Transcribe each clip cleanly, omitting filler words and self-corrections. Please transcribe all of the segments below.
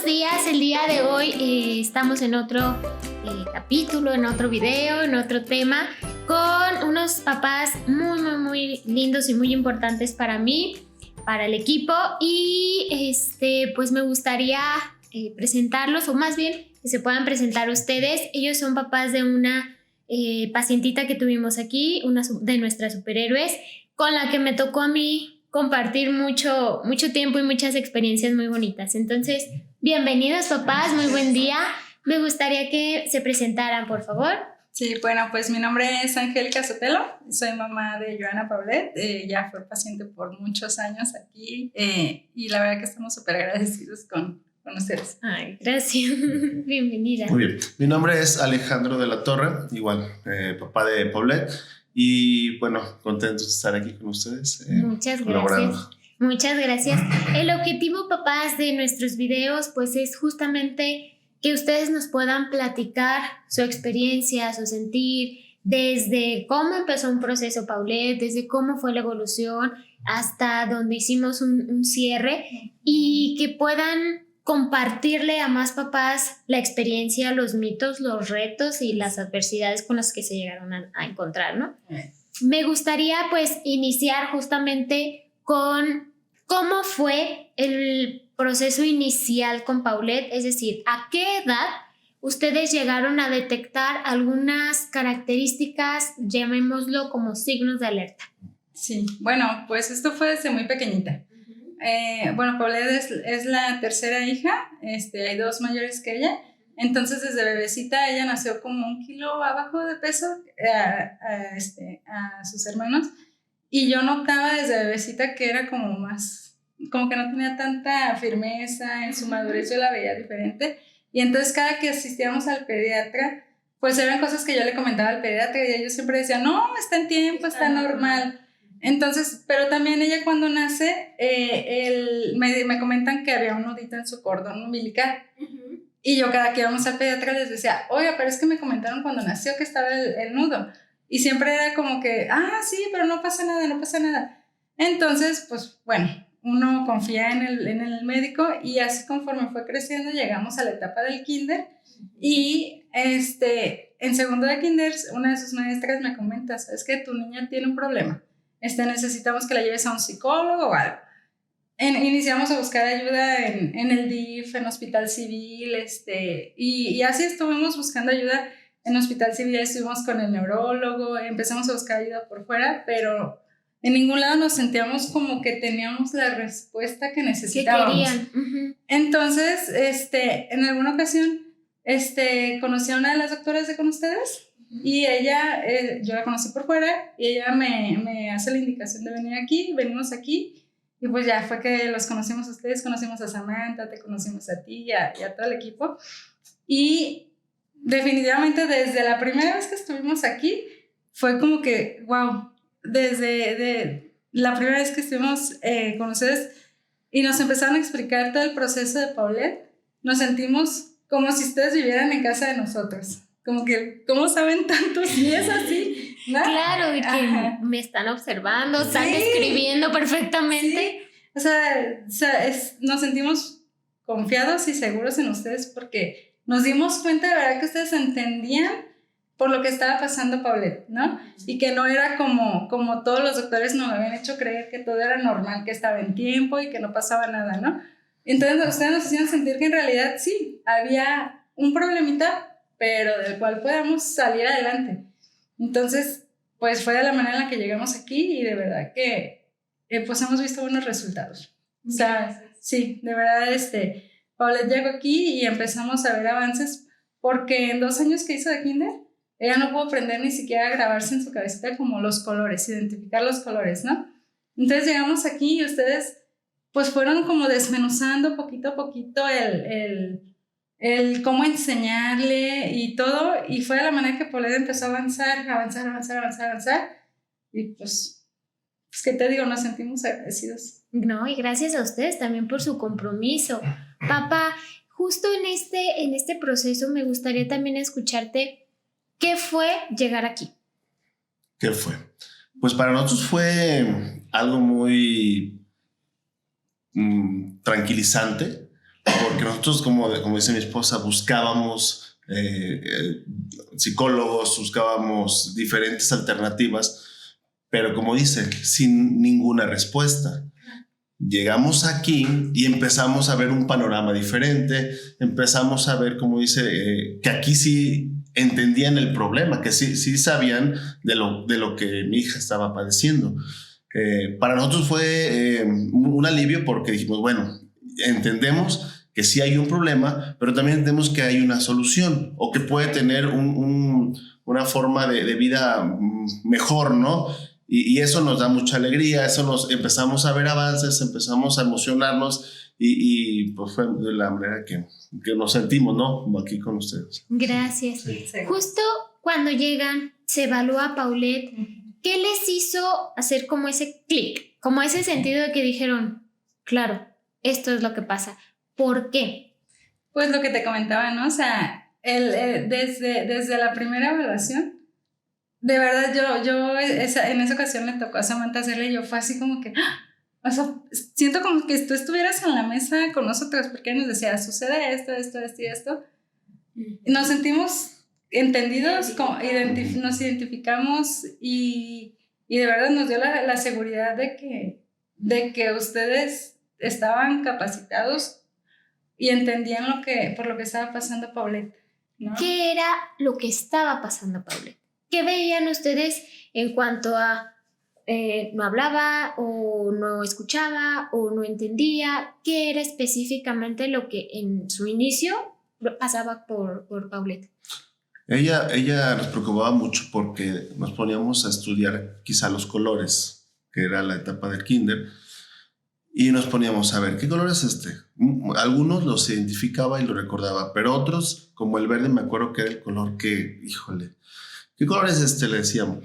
días. El día de hoy estamos en otro capítulo, en otro video, en otro tema, con unos papás muy lindos y muy importantes para mí, para el equipo, y pues me gustaría presentarlos, o más bien que se puedan presentar ustedes. Ellos son papás de una pacientita que tuvimos aquí, una de nuestras superhéroes, con la que me tocó a mí compartir mucho tiempo y muchas experiencias muy bonitas. Entonces, bienvenidos papás, muy buen día. Me gustaría que se presentaran, por favor. Sí, bueno, pues mi nombre es Angélica Sotelo, soy mamá de Joana Paulet, ya fue paciente por muchos años aquí y la verdad que estamos súper agradecidos con ustedes. Ay, gracias. Bienvenida. Muy bien. Mi nombre es Alejandro de la Torre, igual, papá de Paulet. Y bueno, contentos de estar aquí con ustedes. Muchas gracias. Muchas gracias. El objetivo, papás, de nuestros videos, pues es justamente que ustedes nos puedan platicar su experiencia, su sentir, desde cómo empezó un proceso Paulet, desde cómo fue la evolución, hasta donde hicimos un cierre, y que puedan compartirle a más papás la experiencia, los mitos, los retos y las adversidades con las que se llegaron a encontrar, ¿no? Me gustaría pues iniciar justamente con cómo fue el proceso inicial con Paulet, es decir, a qué edad ustedes llegaron a detectar algunas características, llamémoslo como signos de alerta. Sí, bueno, pues esto fue desde muy pequeñita. Bueno, Paulet es la tercera hija, hay dos mayores que ella, entonces desde bebecita ella nació como 1 kilo abajo de peso a sus hermanos, y yo notaba desde bebecita que era como que no tenía tanta firmeza en su madurez, yo la veía diferente, y entonces cada que asistíamos al pediatra, pues eran cosas que yo le comentaba al pediatra y ellos siempre decían, no, está en tiempo, está normal. Entonces, pero también ella cuando nace, me comentan que había un nudito en su cordón umbilical. Y yo cada que íbamos al pediatra les decía, oiga, pero es que me comentaron cuando nació que estaba el nudo. Y siempre era como que, sí, pero no pasa nada, no pasa nada. Entonces, pues bueno, uno confía en el médico, y así conforme fue creciendo llegamos a la etapa del kinder. Y en segundo de kinder, una de sus maestras me comenta, ¿sabes qué? Tu niña tiene un problema. Necesitamos que la lleves a un psicólogo o algo. Iniciamos a buscar ayuda en el DIF, en Hospital Civil, y así estuvimos buscando ayuda en Hospital Civil. Estuvimos con el neurólogo, empezamos a buscar ayuda por fuera, pero en ningún lado nos sentíamos como que teníamos la respuesta que necesitábamos. ¿Qué querían? Entonces, en alguna ocasión, conocí a una de las doctoras de con ustedes, y ella, yo la conocí por fuera, y ella me hace la indicación de venir aquí, venimos aquí, y pues ya fue que los conocimos a ustedes, conocimos a Samantha, te conocimos a ti y a todo el equipo, y definitivamente desde la primera vez que estuvimos aquí, fue como que, wow, desde la primera vez que estuvimos con ustedes, y nos empezaron a explicar todo el proceso de Paulet, nos sentimos como si ustedes vivieran en casa de nosotros. Como que, ¿cómo saben tanto si es así? ¿No? Claro, y que me están observando, están describiendo perfectamente. Sí. O sea nos sentimos confiados y seguros en ustedes, porque nos dimos cuenta de verdad que ustedes entendían por lo que estaba pasando Paulet, ¿no? Y que no era como todos los doctores nos habían hecho creer, que todo era normal, que estaba en tiempo y que no pasaba nada, ¿no? Entonces ustedes nos hicieron sentir que en realidad sí, había un problemita, pero del cual podamos salir adelante. Entonces, pues fue de la manera en la que llegamos aquí, y de verdad que pues hemos visto buenos resultados. O sea, sí, de verdad, Paulet llegó aquí y empezamos a ver avances, porque en 2 años que hizo de kinder, ella no pudo aprender ni siquiera a grabarse en su cabecita como los colores, identificar los colores, ¿no? Entonces llegamos aquí y ustedes pues fueron como desmenuzando poquito a poquito el cómo enseñarle y todo, y fue de la manera que Paulet empezó a avanzar, y pues ¿qué te digo? Nos sentimos agradecidos. No, y gracias a ustedes también por su compromiso. Papá, justo en este proceso me gustaría también escucharte, ¿qué fue llegar aquí? ¿Qué fue? Pues para nosotros fue algo muy tranquilizante, porque nosotros, como dice mi esposa, buscábamos psicólogos, buscábamos diferentes alternativas, pero como dice, sin ninguna respuesta. Llegamos aquí y empezamos a ver un panorama diferente, empezamos a ver, como dice, que aquí sí entendían el problema, que sí sabían de lo que mi hija estaba padeciendo. Para nosotros fue un alivio porque dijimos, bueno, entendemos que sí hay un problema, pero también entendemos que hay una solución o que puede tener una forma de vida mejor, ¿no? Y eso nos da mucha alegría, empezamos a ver avances, empezamos a emocionarnos y pues fue de la manera que nos sentimos, ¿no? Como aquí con ustedes. Gracias. Sí. Justo cuando llegan, se evalúa a Paulette, ¿qué les hizo hacer como ese clic? Como ese sentido de que dijeron, claro, esto es lo que pasa. ¿Por qué? Pues lo que te comentaba, ¿no? O sea, desde la primera evaluación, de verdad, en esa ocasión le tocó a Samantha hacerle y yo fue así como que, o sea, siento como que tú estuvieras en la mesa con nosotros, porque nos decía, sucede esto y esto. Nos sentimos entendidos, nos identificamos y de verdad nos dio la seguridad de que ustedes estaban capacitados y entendían por lo que estaba pasando Paulette, ¿no? ¿Qué era lo que estaba pasando Paulette? ¿Qué veían ustedes en cuanto a no hablaba o no escuchaba o no entendía? ¿Qué era específicamente lo que en su inicio pasaba por Paulette? Ella nos preocupaba mucho porque nos poníamos a estudiar quizá los colores, que era la etapa del kinder, y nos poníamos a ver, ¿qué color es este? Algunos los identificaba y lo recordaba, pero otros, como el verde, me acuerdo que era el color que, híjole, ¿qué color es este? Le decíamos.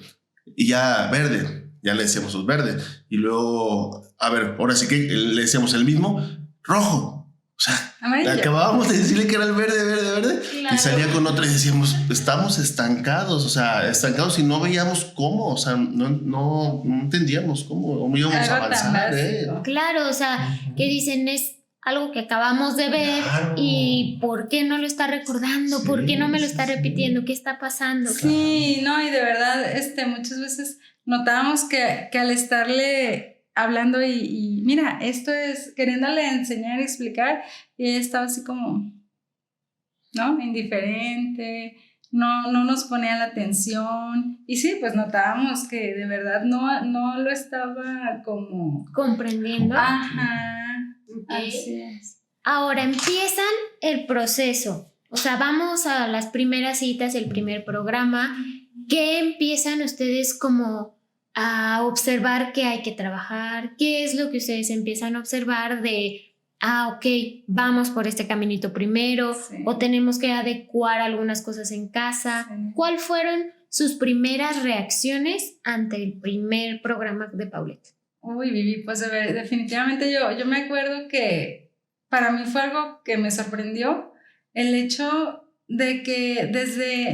Y ya verde, ya le decíamos pues, verde. Y luego, a ver, ahora sí que le decíamos el mismo, rojo. O sea, amarillo. Acabábamos de decirle que era el verde. Claro. Y salía con otra y decíamos, estamos estancados. O sea, estancados y no veíamos cómo. O sea, no entendíamos cómo íbamos a avanzar. Claro, o sea, que dicen es algo que acabamos de ver, claro. Y ¿por qué no lo está recordando? Sí, ¿por qué no me lo está repitiendo? ¿Qué está pasando? Sí, no, y de verdad, muchas veces notábamos que al estarle hablando y mira, esto es queriéndole enseñar y explicar, y ella estaba así como, ¿no? Indiferente, no nos ponía la atención, y sí, pues notábamos que de verdad no lo estaba como comprendiendo. Ajá. Okay. Así es. Ahora empiezan el proceso, o sea, vamos a las primeras citas, el primer programa. ¿Qué empiezan ustedes como a observar que hay que trabajar? ¿Qué es lo que ustedes empiezan a observar de, ok, vamos por este caminito primero, sí, o tenemos que adecuar algunas cosas en casa? Sí. ¿Cuáles fueron sus primeras reacciones ante el primer programa de Paulette? Uy, Vivi, pues definitivamente yo me acuerdo que para mí fue algo que me sorprendió, el hecho de que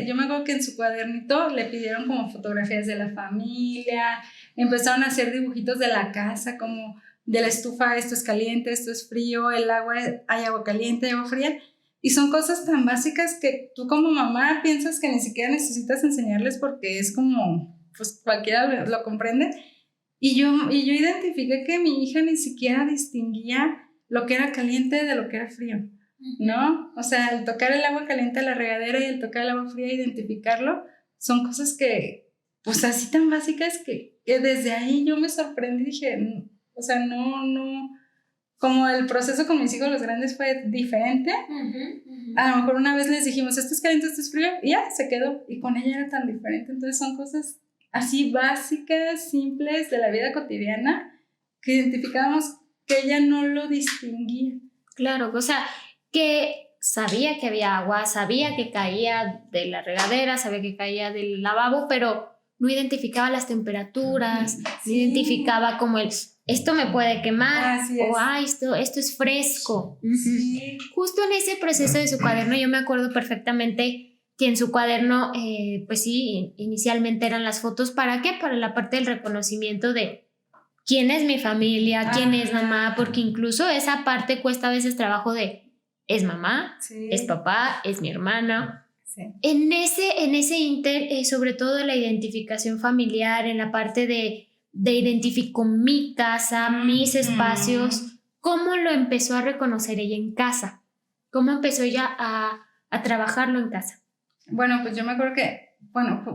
yo me acuerdo que en su cuadernito le pidieron como fotografías de la familia, empezaron a hacer dibujitos de la casa, como de la estufa, esto es caliente, esto es frío, el agua, hay agua caliente, hay agua fría, y son cosas tan básicas que tú como mamá piensas que ni siquiera necesitas enseñarles porque es como, pues cualquiera lo comprende. Y yo identifiqué que mi hija ni siquiera distinguía lo que era caliente de lo que era frío, ¿no? O sea, el tocar el agua caliente a la regadera y el tocar el agua fría, identificarlo, son cosas que, pues así tan básicas que desde ahí yo me sorprendí y dije, o sea, no, como el proceso con mis hijos los grandes fue diferente, a lo mejor una vez les dijimos, esto es caliente, esto es frío, y ya, se quedó, y con ella era tan diferente, entonces son cosas así básicas, simples de la vida cotidiana, que identificábamos que ella no lo distinguía. Claro, o sea, que sabía que había agua, sabía que caía de la regadera, sabía que caía del lavabo, pero no identificaba las temperaturas, sí, no identificaba como esto me puede quemar, o esto es fresco. Sí. Justo en ese proceso de su cuaderno yo me acuerdo perfectamente que en su cuaderno, pues sí, inicialmente eran las fotos. ¿Para qué? Para la parte del reconocimiento de quién es mi familia, quién es mamá, porque incluso esa parte cuesta a veces trabajo de es mamá, Sí. es papá, es mi hermana. Sí. En ese inter, sobre todo la identificación familiar, en la parte de identifico mi casa, mis espacios, ¿cómo lo empezó a reconocer ella en casa? ¿Cómo empezó ella a trabajarlo en casa? Bueno, pues yo me acuerdo que,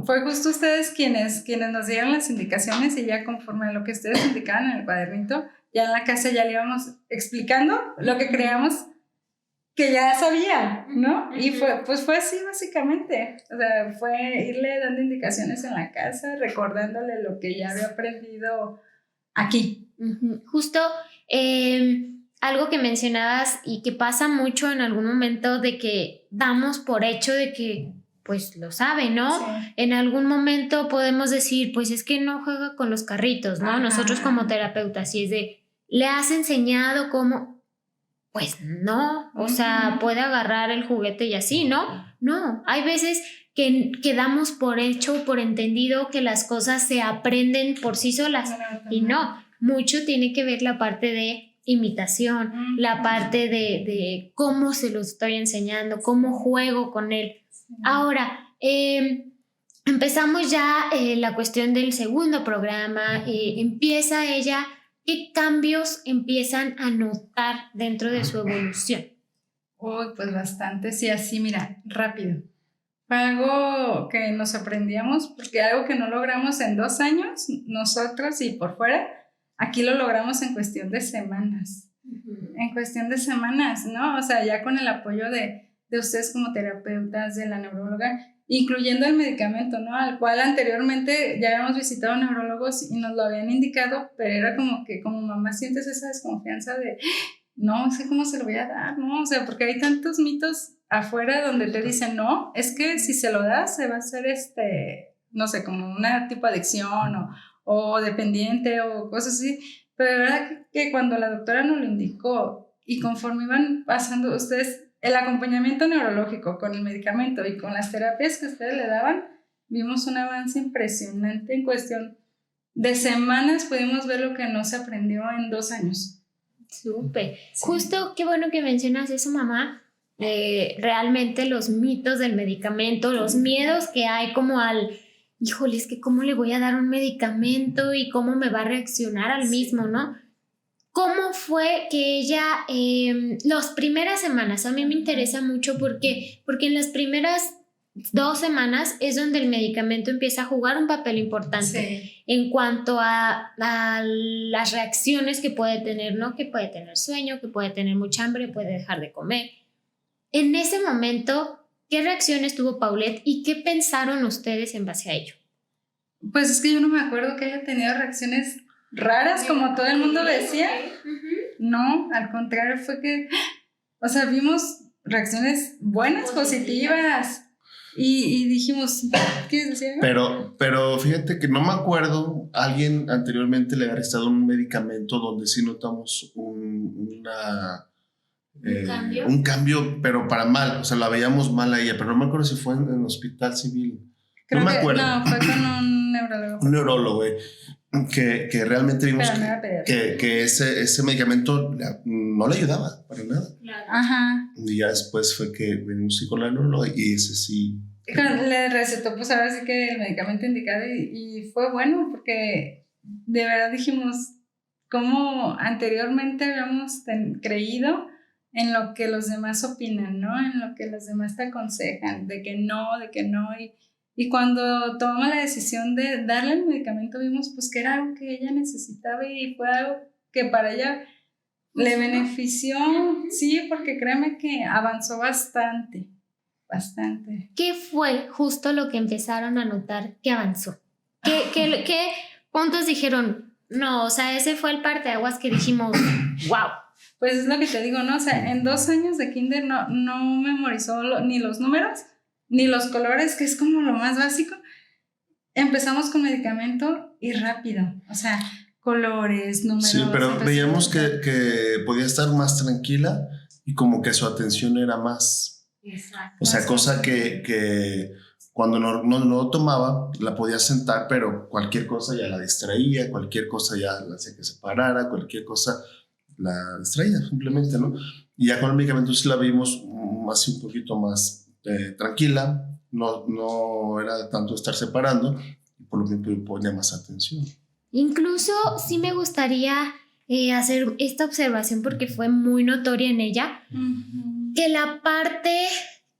fue justo ustedes quienes nos dieron las indicaciones y ya conforme a lo que ustedes indicaban en el cuadernito, ya en la casa ya le íbamos explicando lo que creíamos que ya sabía, ¿no? Y fue así básicamente, o sea, fue irle dando indicaciones en la casa, recordándole lo que ya había aprendido aquí. Justo algo que mencionabas y que pasa mucho en algún momento de que damos por hecho de que pues lo sabe, ¿no? Sí. En algún momento podemos decir, pues es que no juega con los carritos, ¿no? Ajá. Nosotros como terapeutas, si es de, ¿le has enseñado cómo? Pues no, o sea, puede agarrar el juguete y así, ¿no? No, hay veces que damos por hecho, por entendido que las cosas se aprenden por sí solas y no, mucho tiene que ver la parte de imitación, la parte de cómo se lo estoy enseñando, cómo juego con él. Ahora, empezamos ya la cuestión del segundo programa, empieza ella. ¿Qué cambios empiezan a notar dentro de su evolución? Uy, pues bastante, sí, así, mira, rápido. Fue algo que nos aprendíamos, porque algo que no logramos en 2 años, nosotros y por fuera, aquí lo logramos en cuestión de semanas. En cuestión de semanas, ¿no? O sea, ya con el apoyo de ustedes como terapeutas, de la neuróloga, incluyendo el medicamento, ¿no? Al cual anteriormente ya habíamos visitado neurólogos y nos lo habían indicado, pero era como que como mamá sientes esa desconfianza de, no sé cómo se lo voy a dar, ¿no? O sea, porque hay tantos mitos afuera donde te dicen, no, es que si se lo das se va a hacer no sé, como una tipo de adicción o dependiente o cosas así, pero de verdad que cuando la doctora nos lo indicó y conforme iban pasando ustedes el acompañamiento neurológico con el medicamento y con las terapias que ustedes le daban, vimos un avance impresionante en cuestión de semanas. Pudimos ver lo que no se aprendió en 2 años. Súper. Sí. Justo, qué bueno que mencionas eso, mamá. Realmente los mitos del medicamento, los miedos que hay como híjole, es que cómo le voy a dar un medicamento y cómo me va a reaccionar al mismo, ¿no? ¿Cómo fue que ella, las primeras semanas, a mí me interesa mucho porque en las primeras 2 semanas es donde el medicamento empieza a jugar un papel importante en cuanto a las reacciones que puede tener, ¿no? Que puede tener sueño, que puede tener mucha hambre, puede dejar de comer. En ese momento, ¿qué reacciones tuvo Paulette y qué pensaron ustedes en base a ello? Pues es que yo no me acuerdo que haya tenido reacciones raras, como todo el mundo decía. No, al contrario, fue que, o sea, vimos reacciones buenas, positivas. Y dijimos, ¿qué decía? Pero fíjate que no me acuerdo, alguien anteriormente le había restado un medicamento donde sí notamos un cambio, pero para mal, o sea, la veíamos mal a ella, pero no me acuerdo si fue en Hospital Civil. Creo no me acuerdo. No, fue con un neurólogo. Un neurólogo, que realmente vimos que ese medicamento no le ayudaba para nada. Claro. Ajá. Y ya después fue que venimos con la neuróloga y ese sí. Le recetó, pues ahora sí que el medicamento indicado y fue bueno porque de verdad dijimos, como anteriormente habíamos creído en lo que los demás opinan, ¿no? En lo que los demás te aconsejan, de que no. Y cuando tomamos la decisión de darle el medicamento, vimos pues que era algo que ella necesitaba y fue algo que para ella le benefició. Sí, porque créeme que avanzó bastante. ¿Qué fue justo lo que empezaron a notar que avanzó? ¿Qué puntos dijeron? No, o sea, ese fue el parteaguas que dijimos, wow. Pues es lo que te digo, ¿no? O sea, en 2 años de kinder no memorizó ni los números, ni los colores, que es como lo más básico. Empezamos con medicamento y rápido, o sea, colores, números. Sí, pero veíamos que podía estar más tranquila y como que su atención era más. Exacto. O sea, cosa que cuando no tomaba, la podía sentar, pero cualquier cosa ya la distraía, cualquier cosa ya la hacía que se parara, cualquier cosa la distraía simplemente, ¿no? Y ya con el medicamento sí la vimos así un poquito más tranquila, no era tanto estar separando, y por lo que ponía más atención. Incluso sí me gustaría hacer esta observación porque fue muy notoria en ella, que la parte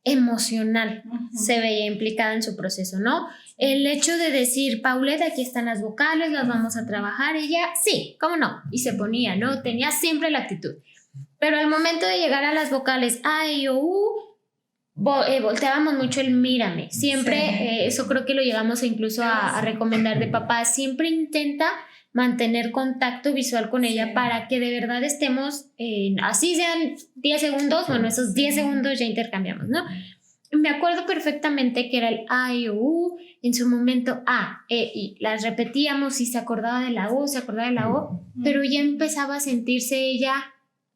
emocional se veía implicada en su proceso, ¿no? El hecho de decir, Paulette, aquí están las vocales, las vamos a trabajar, ella, sí, ¿cómo no? Y se ponía, ¿no? Tenía siempre la actitud. Pero al momento de llegar a las vocales A, I, O, U, volteábamos mucho el mírame. Siempre, sí. Eso creo que lo llegamos incluso a recomendar de papá. Siempre intenta mantener contacto visual con ella, sí, para que de verdad estemos, así sean 10 segundos, bueno, esos 10 segundos ya intercambiamos, ¿no? Me acuerdo perfectamente que era el A, I, O, U, en su momento A, E, I. Las repetíamos y se acordaba de la U, se acordaba de la O, pero ya empezaba a sentirse ella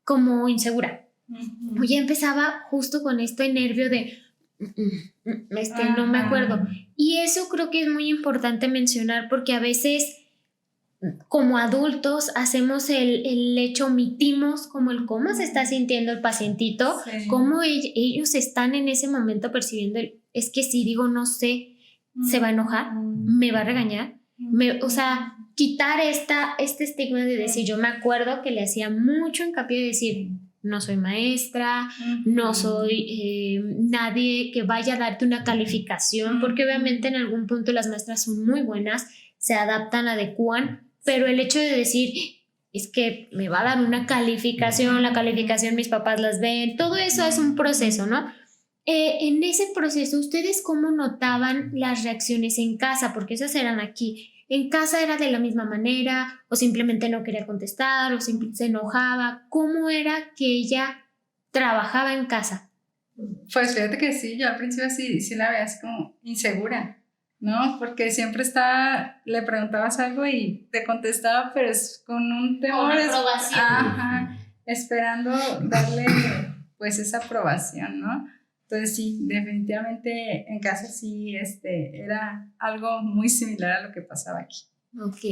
como insegura. Ya empezaba justo con este nervio de no me acuerdo. Y eso creo que es muy importante mencionar, porque a veces como adultos hacemos el hecho, omitimos como el cómo se está sintiendo el pacientito, sí, cómo ellos están en ese momento percibiendo es que si digo no sé, se va a enojar, me va a regañar, o sea, quitar este estigma de decir, yo me acuerdo que le hacía mucho hincapié de decir, no soy maestra, no soy nadie que vaya a darte una calificación, porque obviamente en algún punto las maestras son muy buenas, se adaptan, adecúan, pero el hecho de decir, es que me va a dar una calificación, la calificación mis papás las ven, todo eso es un proceso, ¿no? En ese proceso, ¿ustedes cómo notaban las reacciones en casa? Porque esas eran aquí. ¿En casa era de la misma manera? ¿O simplemente no quería contestar? ¿O simplemente se enojaba? ¿Cómo era que ella trabajaba en casa? Pues fíjate que sí, yo al principio sí la veía así como insegura, ¿no? Porque siempre le preguntabas algo y te contestaba, pero es con un temor. Con aprobación. Esperando darle pues esa aprobación, ¿no? Entonces sí, definitivamente en casa sí era algo muy similar a lo que pasaba aquí. Ok.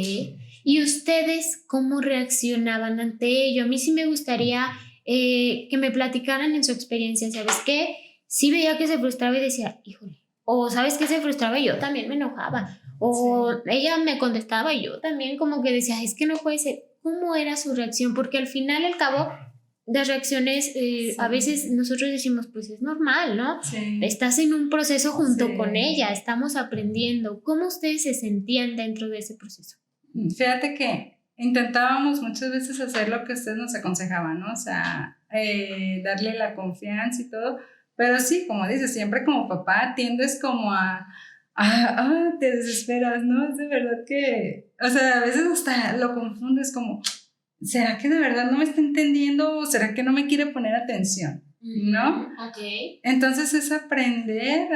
¿Y ustedes cómo reaccionaban ante ello? A mí sí me gustaría que me platicaran en su experiencia, ¿sabes qué? Sí veía que se frustraba y decía, híjole, o ¿sabes qué? Se frustraba y yo también me enojaba, o sí, ella me contestaba y yo también como que decía, es que no puede ser. ¿Cómo era su reacción? Porque al final, al cabo, las reacciones, sí, a veces nosotros decimos, pues es normal, ¿no? Sí. Estás en un proceso junto, sí, con ella, estamos aprendiendo. ¿Cómo ustedes se sentían dentro de ese proceso? Fíjate que intentábamos muchas veces hacer lo que ustedes nos aconsejaban, ¿no? O sea, darle la confianza y todo, pero sí, como dices, siempre como papá tiendes como te desesperas, ¿no? Es de verdad que, o sea, a veces hasta lo confundes como, ¿será que de verdad no me está entendiendo o será que no me quiere poner atención? ¿No? Okay. Entonces es aprender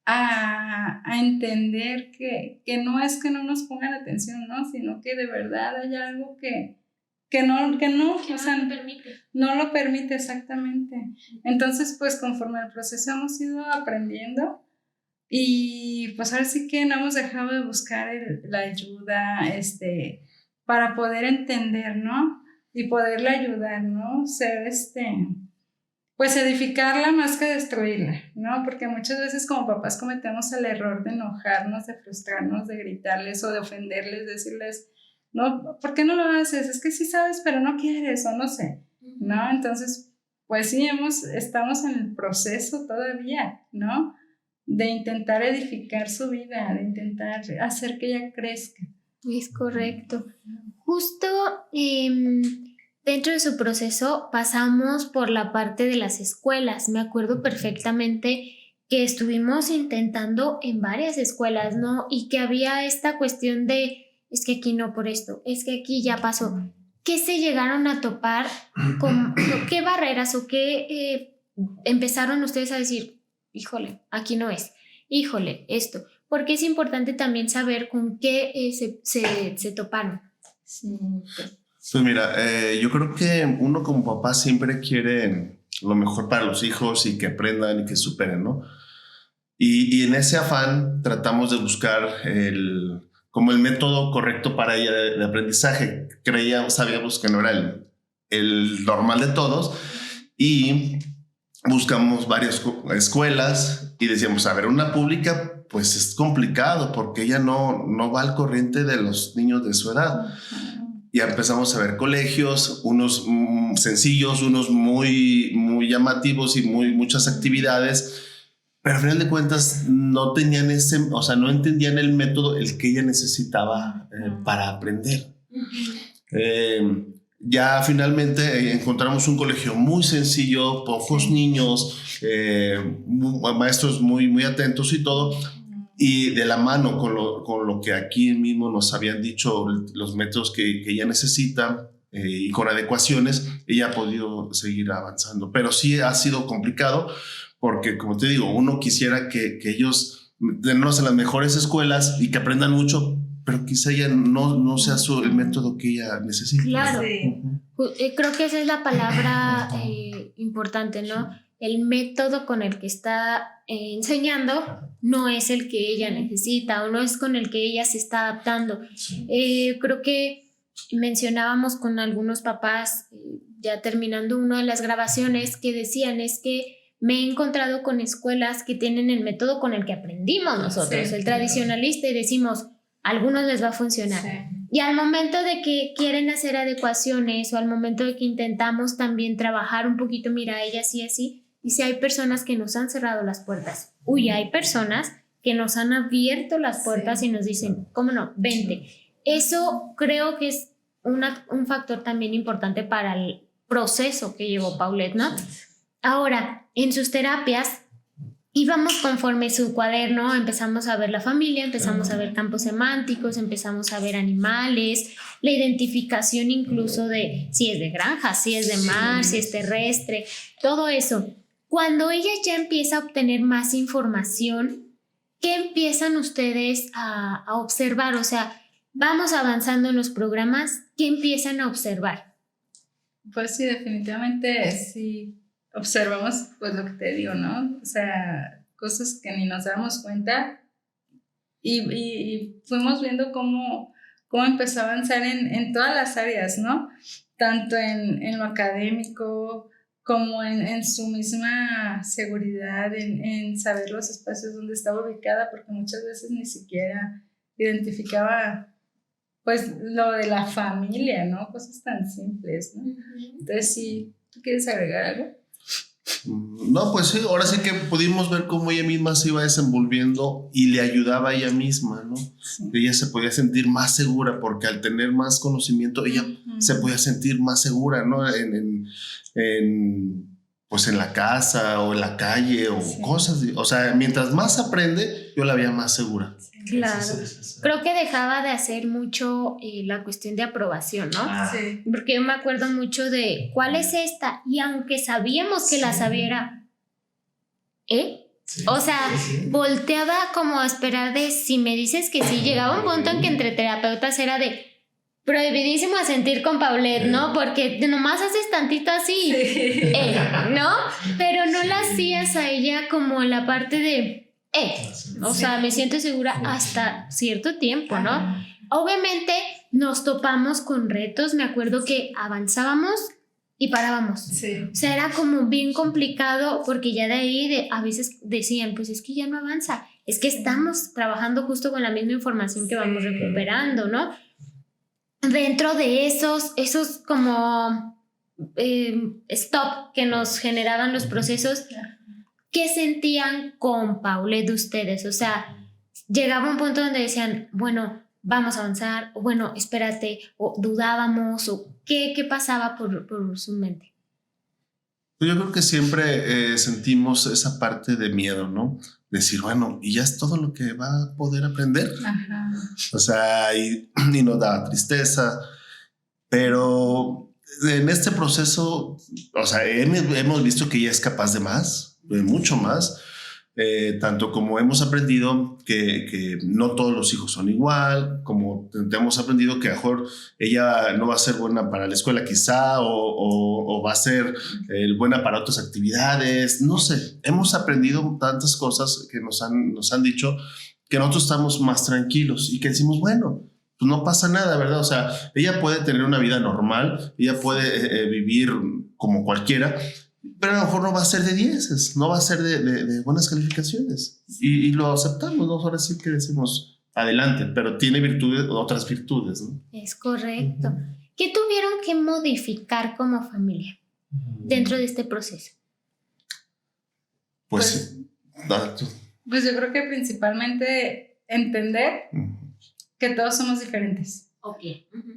a entender que no es que no nos pongan atención, ¿no? Sino que de verdad hay algo que no, o sea, no lo permite. No lo permite, exactamente. Entonces, pues conforme al proceso hemos ido aprendiendo y pues ahora sí que no hemos dejado de buscar la ayuda, para poder entender, ¿no? Y poderle ayudar, ¿no? Ser, pues edificarla más que destruirla, ¿no? Porque muchas veces como papás cometemos el error de enojarnos, de frustrarnos, de gritarles o de ofenderles, decirles, no, ¿por qué no lo haces? Es que sí sabes, pero no quieres, o no sé, ¿no? Entonces, pues sí, estamos en el proceso todavía, ¿no? De intentar edificar su vida, de intentar hacer que ella crezca. Es correcto. Justo dentro de su proceso pasamos por la parte de las escuelas. Me acuerdo perfectamente que estuvimos intentando en varias escuelas, ¿no? Y que había esta cuestión de, es que aquí no por esto, es que aquí ya pasó. ¿Qué se llegaron a topar? ¿Qué barreras o qué empezaron ustedes a decir, híjole, aquí no es, híjole, esto? Porque es importante también saber con qué se toparon. Sí. Pues mira, yo creo que uno como papá siempre quiere lo mejor para los hijos y que aprendan y que superen, ¿no? Y en ese afán tratamos de buscar como el método correcto para ella de aprendizaje. Sabíamos que no era el normal de todos y buscamos varias escuelas y decíamos, a ver, una pública pues es complicado porque ella no va al corriente de los niños de su edad. Y empezamos a ver colegios, unos sencillos, unos muy llamativos y muchas actividades, pero al final de cuentas no tenían no entendían el método, el que ella necesitaba para aprender. Ya finalmente encontramos un colegio muy sencillo, pocos niños, maestros muy atentos y todo, y de la mano con lo que aquí mismo nos habían dicho, los métodos que ella necesita, y con adecuaciones, ella ha podido seguir avanzando. Pero sí ha sido complicado porque, como te digo, uno quisiera que ellos tenerlos en las mejores escuelas y que aprendan mucho, pero quizá ella no sea el método que ella necesita. Claro, creo que esa es la palabra importante, ¿no? El método con el que está enseñando no es el que ella necesita o no es con el que ella se está adaptando. Creo que mencionábamos con algunos papás, ya terminando una de las grabaciones, que decían, es que me he encontrado con escuelas que tienen el método con el que aprendimos nosotros, el tradicionalista, y decimos, a algunos les va a funcionar. Sí. Y al momento de que quieren hacer adecuaciones o al momento de que intentamos también trabajar un poquito, mira, ella sí, así, y si hay personas que nos han cerrado las puertas. Hay personas que nos han abierto las puertas y nos dicen, ¿cómo no? Vente. Eso creo que es un factor también importante para el proceso que llevó Paulette, ¿no? Ahora, en sus terapias, íbamos conforme su cuaderno, empezamos a ver la familia, empezamos a ver campos semánticos, empezamos a ver animales, la identificación incluso de si es de granja, si es de mar, si es terrestre, todo eso. Cuando ella ya empieza a obtener más información, ¿qué empiezan ustedes a observar? O sea, vamos avanzando en los programas, ¿qué empiezan a observar? Pues sí, definitivamente sí. Observamos, pues lo que te digo, ¿no? O sea, cosas que ni nos damos cuenta y fuimos viendo cómo empezó a avanzar en todas las áreas, ¿no? Tanto en lo académico como en su misma seguridad, en saber los espacios donde estaba ubicada, porque muchas veces ni siquiera identificaba, pues, lo de la familia, ¿no? Cosas tan simples, ¿no? Entonces, sí, ¿tú quieres agregar algo? No, pues sí, ahora sí que pudimos ver cómo ella misma se iba desenvolviendo y le ayudaba a ella misma, ¿no? Sí. Ella se podía sentir más segura porque al tener más conocimiento ella se podía sentir más segura, ¿no? Pues en la casa o en la calle o cosas, o sea, mientras más aprende, yo la veía más segura. Claro, creo que dejaba de hacer mucho la cuestión de aprobación, ¿no? Sí. Porque yo me acuerdo mucho de ¿cuál es esta? Y aunque sabíamos que la sabía, o sea, volteaba como a esperar de si me dices que sí. Llegaba un punto en que entre terapeutas era de prohibidísimo a sentir con Paulette, ¿no? Porque nomás haces tantito así, ¿no? Pero no la hacías a ella como la parte de o sea, me siento segura hasta cierto tiempo, ¿no? Obviamente nos topamos con retos, me acuerdo que avanzábamos y parábamos. Sí. O sea, era como bien complicado porque ya de ahí a veces decían, pues es que ya no avanza, es que estamos trabajando justo con la misma información que vamos recuperando, ¿no? Dentro de esos como stop que nos generaban los procesos, ¿qué sentían con Paulette ustedes? O sea, llegaba un punto donde decían, bueno, vamos a avanzar, o bueno, espérate, o dudábamos, o ¿qué pasaba por su mente? Yo creo que siempre sentimos esa parte de miedo, ¿no? Decir, bueno, y ya es todo lo que va a poder aprender. Ajá. O sea, y nos daba tristeza, pero en este proceso, o sea, hemos visto que ella es capaz de más, de mucho más, tanto como hemos aprendido que no todos los hijos son igual, como hemos aprendido que a lo mejor ella no va a ser buena para la escuela quizá, o va a ser buena para otras actividades, no sé, hemos aprendido tantas cosas que nos han dicho que nosotros estamos más tranquilos y que decimos, bueno, pues no pasa nada, ¿verdad? O sea, ella puede tener una vida normal, ella puede vivir como cualquiera, pero a lo mejor no va a ser de 10, no va a ser de buenas calificaciones. Y lo aceptamos, ¿no? Ahora sí que decimos, adelante, pero tiene virtudes, otras virtudes, ¿no? Es correcto. ¿Qué tuvieron que modificar como familia dentro de este proceso? Pues yo creo que principalmente entender que todos somos diferentes. Ok.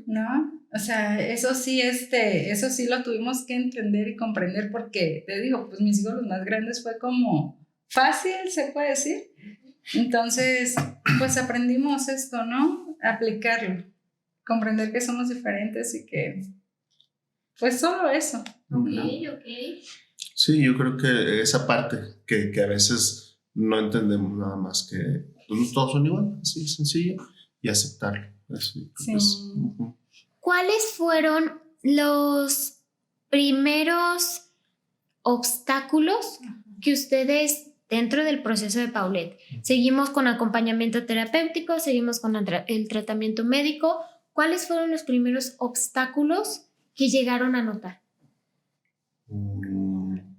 ¿No? O sea, eso sí lo tuvimos que entender y comprender porque, te digo, pues mis hijos los más grandes fue como fácil, se puede decir. Entonces, pues aprendimos esto, ¿no? Aplicarlo, comprender que somos diferentes y que, pues solo eso. Ok. Sí, yo creo que esa parte que a veces no entendemos nada más que pues, todos son igual, así sencillo, y aceptarlo. Así, Sí. ¿Cuáles fueron los primeros obstáculos que ustedes dentro del proceso de Paulette? Seguimos con acompañamiento terapéutico, seguimos con el tratamiento médico. ¿Cuáles fueron los primeros obstáculos que llegaron a notar?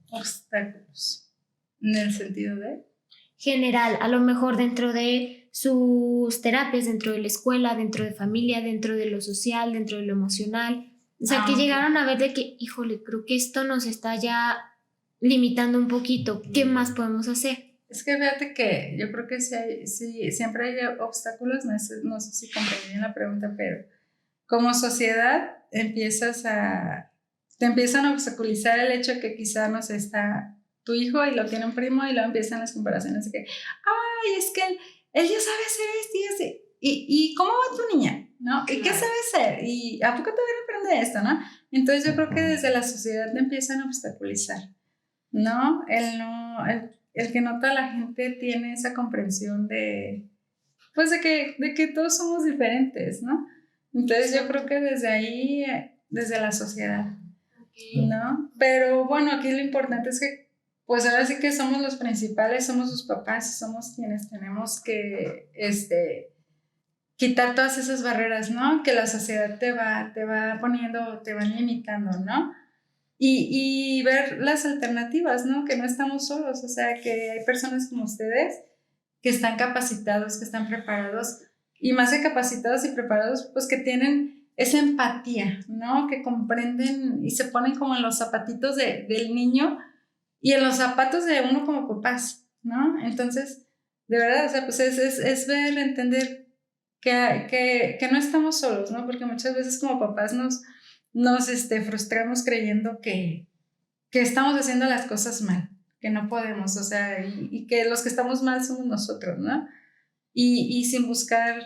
Obstáculos. ¿En el sentido de? General, a lo mejor dentro de sus terapias, dentro de la escuela, dentro de familia, dentro de lo social, dentro de lo emocional. O sea, que llegaron a ver de que, híjole, creo que esto nos está ya limitando un poquito. ¿Qué más podemos hacer? Es que fíjate que yo creo que siempre hay obstáculos, no sé si comprendí bien la pregunta, pero como sociedad te empiezan a obstaculizar el hecho de que quizá no sé, está tu hijo y lo tiene un primo y luego empiezan las comparaciones de que, ay, es que él ya sabe hacer esto y así. ¿Y cómo va tu niña? ¿No? ¿Y qué sabe hacer? ¿Y a poco te van a aprender esto? ¿No? Entonces yo creo que desde la sociedad te empiezan a obstaculizar, ¿no? El que no toda la gente tiene esa comprensión de que todos somos diferentes, ¿no? Entonces yo creo que desde ahí, desde la sociedad, ¿no? Pero bueno, aquí lo importante es que pues ahora sí que somos los principales, somos sus papás y somos quienes tenemos que quitar todas esas barreras, ¿no? Que la sociedad te va poniendo, te van limitando, ¿no? Y ver las alternativas, ¿no? Que no estamos solos, o sea, que hay personas como ustedes que están capacitados, que están preparados, y más que capacitados y preparados, pues que tienen esa empatía, ¿no? Que comprenden y se ponen como en los zapatitos del niño y en los zapatos de uno como papás, ¿no? Entonces, de verdad, o sea, pues es ver, entender que no estamos solos, ¿no? Porque muchas veces como papás nos frustramos creyendo que estamos haciendo las cosas mal, que no podemos, o sea, y que los que estamos mal somos nosotros, ¿no? Y sin buscar,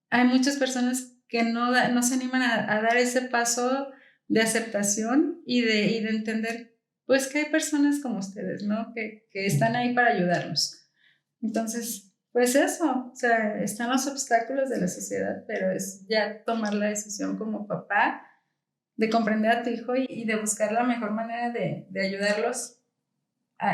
hay muchas personas que no se animan a dar ese paso de aceptación y de entender, pues, que hay personas como ustedes, ¿no? Que están ahí para ayudarnos. Entonces, pues eso, o sea, están los obstáculos de la sociedad, pero es ya tomar la decisión como papá de comprender a tu hijo y de buscar la mejor manera de ayudarlos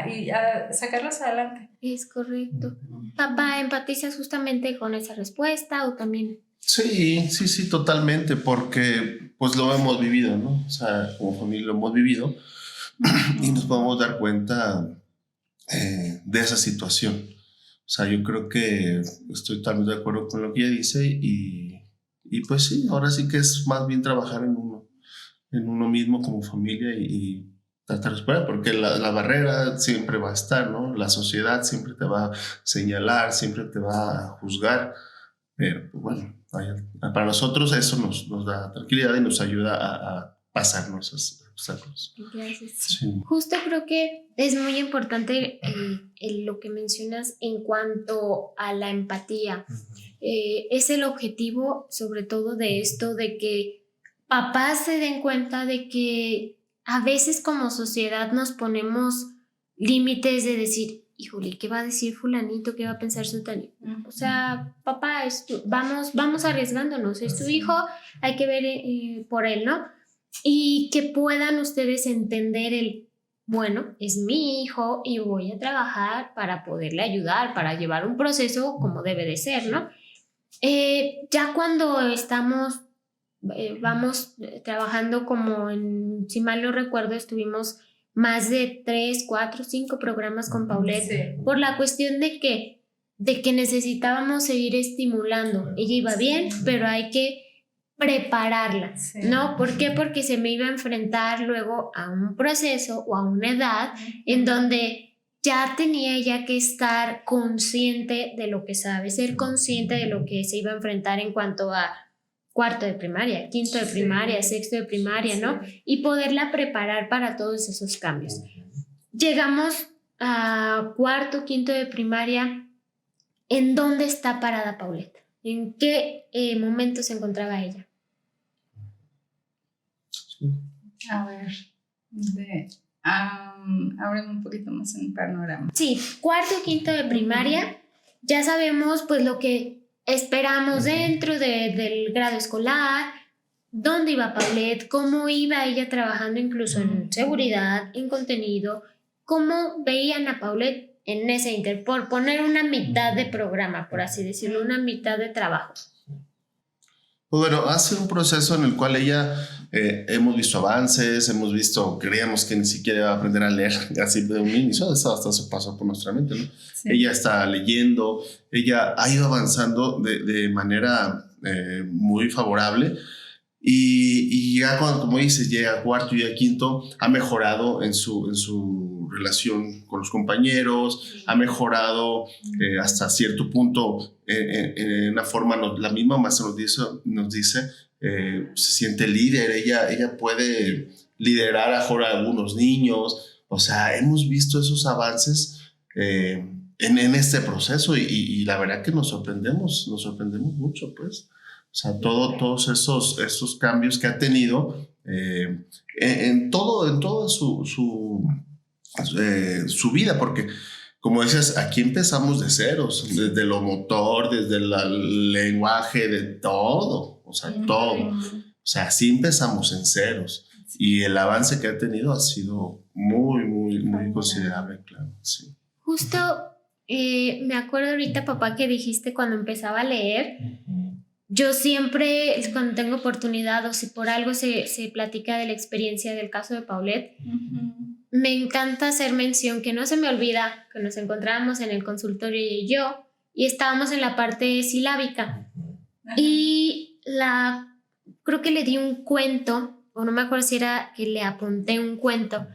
y a sacarlos adelante. Es correcto. Papá, ¿empatizas justamente con esa respuesta o también? Sí, totalmente, porque pues lo hemos vivido, ¿no? O sea, como familia lo hemos vivido y nos podemos dar cuenta de esa situación. O sea, yo creo que estoy totalmente de acuerdo con lo que ella dice y pues sí, ahora sí que es más bien trabajar en uno mismo como familia y tratar de superar, porque la barrera siempre va a estar, ¿no? La sociedad siempre te va a señalar, siempre te va a juzgar, pero pues bueno, para nosotros eso nos da tranquilidad y nos ayuda a pasarnos esos obstáculos. Gracias. Sí. Justo creo que es muy importante lo que mencionas en cuanto a la empatía. Es el objetivo sobre todo de esto, de que papás se den cuenta de que a veces como sociedad nos ponemos límites de decir, híjole, ¿qué va a decir fulanito? ¿Qué va a pensar sultanito? O sea, papá, vamos arriesgándonos, es tu hijo, hay que ver por él, ¿no? Y que puedan ustedes entender bueno, es mi hijo y voy a trabajar para poderle ayudar, para llevar un proceso como debe de ser, ¿no? Ya cuando vamos trabajando como si mal no recuerdo, estuvimos más de 3, 4, 5 programas con Paulette, Sí. por la cuestión de que necesitábamos seguir estimulando. Ella iba bien, pero hay que prepararla, Sí. ¿no? ¿Por qué? Porque se me iba a enfrentar luego a un proceso o a una edad en donde ya tenía ella que estar consciente de lo que sabe, ser consciente de lo que se iba a enfrentar en cuanto a cuarto de primaria, quinto de primaria, sexto de primaria, ¿no? Y poderla preparar para todos esos cambios. Llegamos a cuarto, quinto de primaria. ¿En dónde está parada Paulette? ¿En qué momento se encontraba ella? A ver, ábreme un poquito más en el panorama. Sí, cuarto, quinto de primaria. Ya sabemos pues lo que esperamos dentro del grado escolar, dónde iba Paulette, cómo iba ella trabajando incluso en seguridad, en contenido, cómo veían a Paulette en ese inter, por poner una mitad de programa, por así decirlo, una mitad de trabajo. Pues bueno, ha sido un proceso en el cual ella hemos visto avances, creíamos que ni siquiera iba a aprender a leer así de un inicio, eso hasta se pasó por nuestra mente, ¿no? Sí. Ella está leyendo, ella ha ido avanzando de manera muy favorable y ya cuando, como dices, llega a cuarto y a quinto, ha mejorado en su relación con los compañeros, ha mejorado hasta cierto punto en una forma, la misma maestra nos dice se siente líder, ella puede liderar ahora a algunos niños, o sea, hemos visto esos avances en este proceso y la verdad que nos sorprendemos mucho, pues. O sea, todos esos cambios que ha tenido en toda su vida, porque como decías, aquí empezamos de ceros, desde lo motor, desde el lenguaje, de todo, o sea, todo. O sea, sí empezamos en ceros y el avance que ha tenido ha sido muy considerable, claro, sí. Justo me acuerdo ahorita, papá, que dijiste cuando empezaba a leer. Yo siempre, cuando tengo oportunidad o si por algo se platica de la experiencia del caso de Paulette, me encanta hacer mención, que no se me olvida, que nos encontrábamos en el consultorio y yo, y estábamos en la parte silábica. Y creo que le di un cuento, o no me acuerdo si era que le apunté un cuento,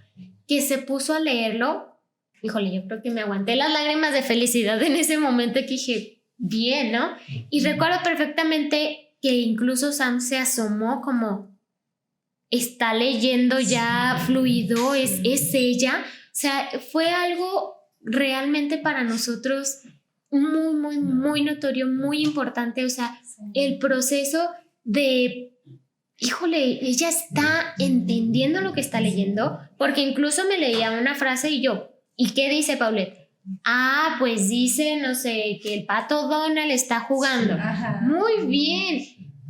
que se puso a leerlo. Híjole, yo creo que me aguanté las lágrimas de felicidad en ese momento que dije, bien, ¿no? Y recuerdo perfectamente que incluso Sam se asomó como, está leyendo ya fluido, es ella. O sea, fue algo realmente para nosotros muy notorio, muy importante. O sea, el proceso de, híjole, ella está entendiendo lo que está leyendo, porque incluso me leía una frase y yo, ¿y qué dice Paulette? Ah, pues dice, no sé, que el pato Donald está jugando. Ajá. Muy bien.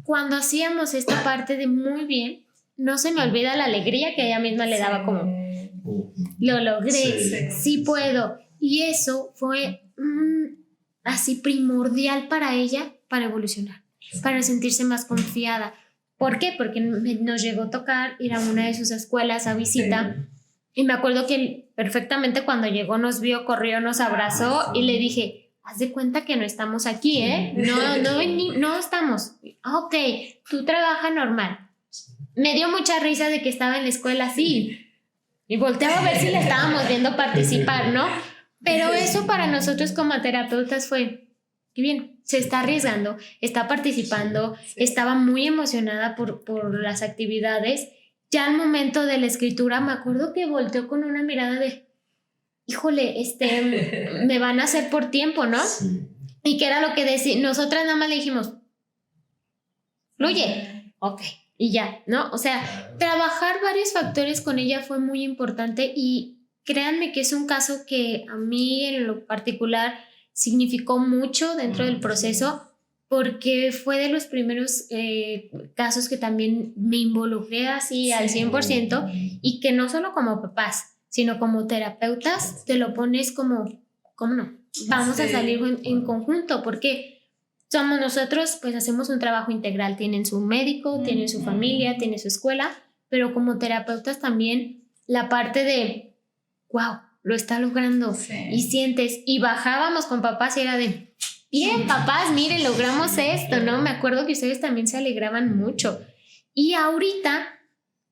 Cuando hacíamos esta parte de muy bien, no se me olvida la alegría que ella misma le daba como, lo logré, sí puedo. Y eso fue así primordial para ella, para evolucionar, para sentirse más confiada. ¿Por qué? Porque nos llegó a tocar ir a una de sus escuelas a visita. Y me acuerdo que perfectamente cuando llegó nos vio, corrió, nos abrazó y le dije, haz de cuenta que no estamos aquí, ¿eh? No estamos. Ok, tú trabaja normal. Me dio mucha risa de que estaba en la escuela así y volteaba a ver si la estábamos viendo participar, ¿no? Pero eso para nosotros como terapeutas fue, qué bien, se está arriesgando, está participando, estaba muy emocionada por las actividades. Ya al momento de la escritura me acuerdo que volteó con una mirada de, híjole, me van a hacer por tiempo, ¿no? Sí. Y que era lo que decía, nosotras nada más le dijimos, fluye, ok, y ya, ¿no? O sea, trabajar varios factores con ella fue muy importante y créanme que es un caso que a mí en lo particular significó mucho dentro del proceso, porque fue de los primeros casos que también me involucré así al 100% y que no solo como papás, sino como terapeutas te lo pones como, ¿cómo no? Vamos a salir en conjunto, porque somos nosotros, pues hacemos un trabajo integral, tienen su médico, tienen su familia, tienen su escuela, pero como terapeutas también la parte de, wow, lo está logrando. Sí. Y sientes, y bajábamos con papás y era de, bien, papás, miren, logramos esto, ¿no? Me acuerdo que ustedes también se alegraban mucho. Y ahorita,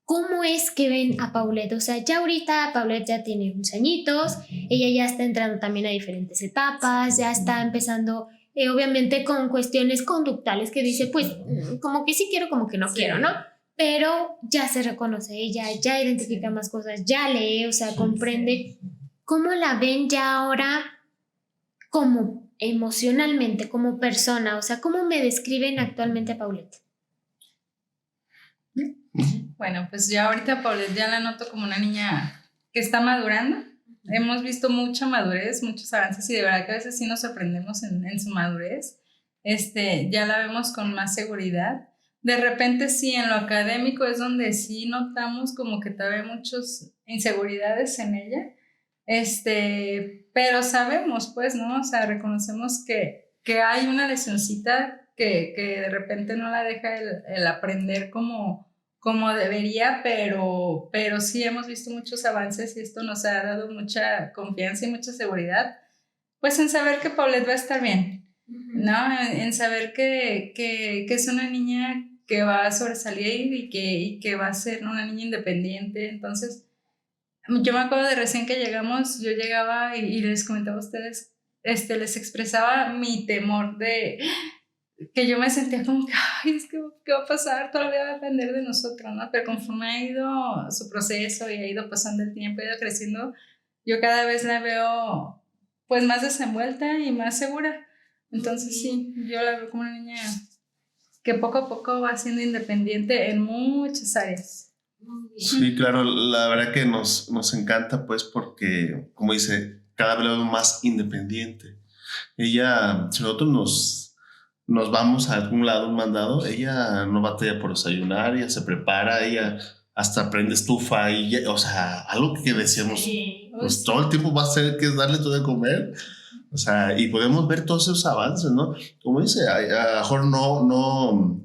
¿cómo es que ven a Paulette? O sea, ya ahorita Paulette ya tiene unos añitos, ella ya está entrando también a diferentes etapas, ya está empezando, obviamente con cuestiones conductuales que dice, pues, como que sí quiero, como que no quiero, ¿no? Pero ya se reconoce ella, ya identifica más cosas, ya lee, o sea, comprende. ¿Cómo la ven ya ahora como emocionalmente, como persona? O sea, ¿cómo me describen actualmente a Paulette? Bueno, pues ya ahorita Paulette ya la noto como una niña que está madurando. Hemos visto mucha madurez, muchos avances y de verdad que a veces sí nos sorprendemos en su madurez. Ya la vemos con más seguridad. De repente sí, en lo académico es donde sí notamos como que todavía hay muchas inseguridades en ella. Pero sabemos, pues, ¿no? O sea, reconocemos que hay una lesioncita que de repente no la deja el aprender como debería, pero sí hemos visto muchos avances y esto nos ha dado mucha confianza y mucha seguridad, pues en saber que Paulette va a estar bien, ¿no? En saber que es una niña que va a sobresalir y que va a ser una niña independiente. Entonces, yo me acuerdo de recién que llegamos, yo llegaba y les comentaba a ustedes, les expresaba mi temor de que yo me sentía como que, ay, es que, ¿qué va a pasar? Todavía va a depender de nosotros, ¿no? Pero conforme ha ido su proceso y ha ido pasando el tiempo, ha ido creciendo, yo cada vez la veo, pues, más desenvuelta y más segura. Entonces, sí, yo la veo como una niña que poco a poco va siendo independiente en muchas áreas. Sí, claro, la verdad que nos encanta, pues, porque, como dice, cada vez la vemos más independiente. Ella, si nosotros nos vamos a algún lado, un mandado, ella no batalla por desayunar, ella se prepara, ella hasta prende estufa, y o sea, algo que decíamos, pues todo el tiempo va a ser que es darle todo de comer, o sea, y podemos ver todos esos avances, ¿no? Como dice, a lo mejor no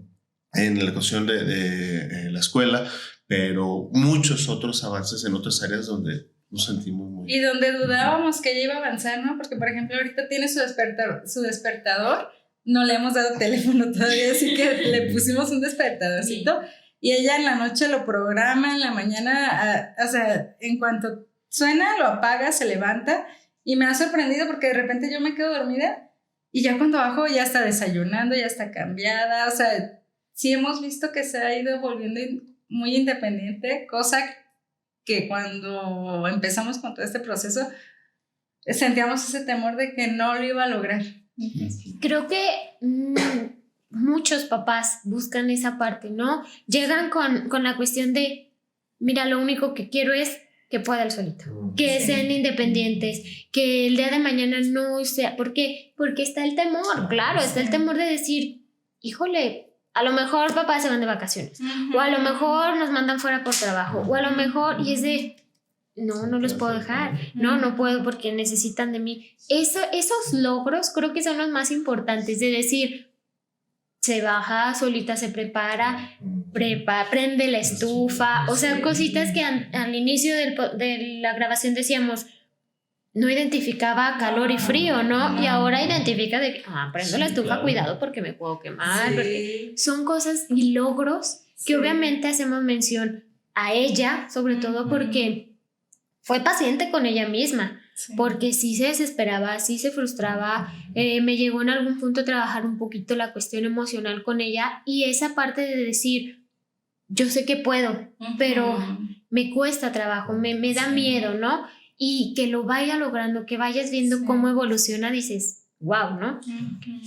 en la cuestión de la escuela, pero muchos otros avances en otras áreas donde nos sentimos muy... Y donde dudábamos que ella iba a avanzar, ¿no? Porque, por ejemplo, ahorita tiene su despertador, no le hemos dado teléfono todavía, así que le pusimos un despertadorcito y ella en la noche lo programa, en la mañana, o sea, en cuanto suena, lo apaga, se levanta y me ha sorprendido porque de repente yo me quedo dormida y ya cuando bajo ya está desayunando, ya está cambiada, o sea, sí hemos visto que se ha ido volviendo muy independiente, cosa que cuando empezamos con todo este proceso sentíamos ese temor de que no lo iba a lograr. Creo que muchos papás buscan esa parte, ¿no? Llegan con la cuestión de, mira, lo único que quiero es que puedan solito, que sean independientes, que el día de mañana no sea, ¿por qué? Porque está el temor, claro, está el temor de decir, híjole, a lo mejor papá se van de vacaciones, o a lo mejor nos mandan fuera por trabajo, o a lo mejor, y es de, no los puedo dejar, no puedo porque necesitan de mí. Esos logros creo que son los más importantes, de decir, se baja, solita se prepara, prende la estufa, o sea, cositas que al inicio de la grabación decíamos, no identificaba calor y frío, ¿no? Y ahora identifica de que, prendo la estufa, claro, cuidado porque me puedo quemar. Sí. Porque son cosas y logros que obviamente hacemos mención a ella, sobre todo porque fue paciente con ella misma, porque sí se desesperaba, sí se frustraba, me llegó en algún punto a trabajar un poquito la cuestión emocional con ella y esa parte de decir, yo sé que puedo, pero me cuesta trabajo, me da miedo, ¿no? Y que lo vaya logrando, que vayas viendo cómo evoluciona, dices, wow, ¿no?